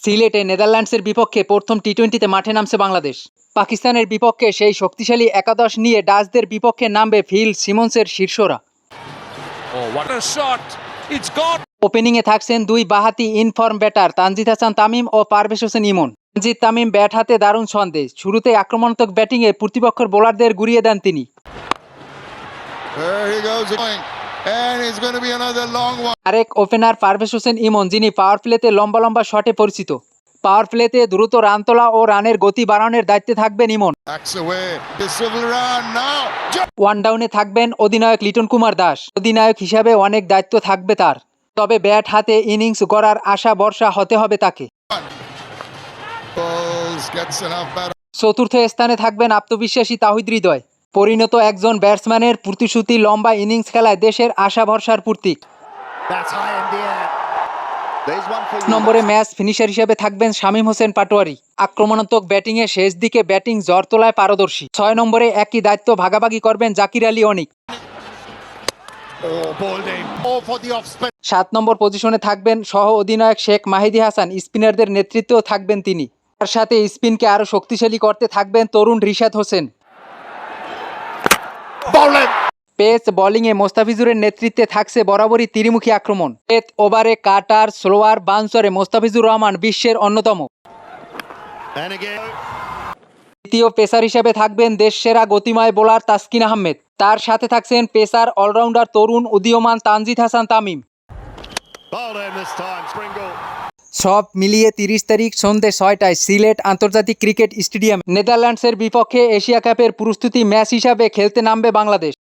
সিলেটে নেদারল্যান্ডসের বিপক্ষে প্রথম টি-20তে মাঠে নামছে বাংলাদেশ। পাকিস্তানের বিপক্ষে সেই শক্তিশালী একাদশ নিয়ে ডাচদের বিপক্ষে নামবে ফিল সিমন্সের শীর্ষরা। ওপেনিংয়ে থাকছেন দুই বাঁহাতি ইনফর্ম ব্যাটার তানজিদ হাসান তামিম ও পারভেজ হোসেন ইমন। তানজিদ তামিম ব্যাট হাতে দারুণ ছন্দে, শুরুতেই আক্রমণাত্মক ব্যাটিংয়ে প্রতিপক্ষের বোলারদের গুড়িয়ে দেন তিনি। আরেক ওপেনার পারভেজ হোসেন ইমন, যিনি পাওয়ার প্লেতে লম্বা লম্বা শটে পরিচিত। পাওয়ার প্লেতে দ্রুত রান তোলা ও রানের গতি বাড়ানোর দায়িত্বে থাকবেন ইমন। ওয়ান ডাউনে থাকবেন অধিনায়ক লিটন কুমার দাস। অধিনায়ক হিসাবে অনেক দায়িত্ব থাকবে তার, তবে ব্যাট হাতে ইনিংস গড়ার আশা ভরসা হতে হবে তাকে। চতুর্থ স্থানে থাকবেন আত্মবিশ্বাসী তাওহিদ হৃদয়। পরিণত একজন ব্যাটসম্যানের প্রতিশ্রুতি লম্বা ইনিংস খেলায় দেশের আশা ভরসার প্রতীক। নম্বরে ম্যাচ ফিনিশার হিসেবে থাকবেন শামীম হোসেন পাটোয়ারি। আক্রমণাত্মক ব্যাটিংয়ে শেষ দিকে ব্যাটিং ঝড় তোলায় পারদর্শী। 6 নম্বরে একই দায়িত্ব ভাগাভাগি করবেন জাকির আলী অনিক। 7 নম্বর পজিশনে থাকবেন সহ অধিনায়ক শেখ মাহিদি হাসান। স্পিনারদের নেতৃত্বেও থাকবেন তিনি। তার সাথে স্পিনকে আরও শক্তিশালী করতে থাকবেন তরুণ রিশাদ হোসেন। পেস বোলিংয়ে মোস্তাফিজুরের নেতৃত্বে থাকছে বরাবরই ত্রিমুখী আক্রমণ। ডেথ ওভারে কাটার, স্লোয়ার, বাউন্সারে মোস্তাফিজুর রহমান বিশ্বের অন্যতম। দ্বিতীয় পেসার হিসেবে থাকবেন দেশসেরা গতিময় বোলার তাসকিন আহমেদ। তার সাথে থাকছেন পেসার অলরাউন্ডার তরুণ উদীয়মান তানজিদ হাসান তামিম। সব মিলিয়ে 30 তারিখ সন্ধ্যে 6টায় সিলেট আন্তর্জাতিক ক্রিকেট স্টেডিয়ামে নেদারল্যান্ডসের বিপক্ষে এশিয়া কাপের প্রস্তুতি ম্যাচ হিসাবে খেলতে নামবে বাংলাদেশ।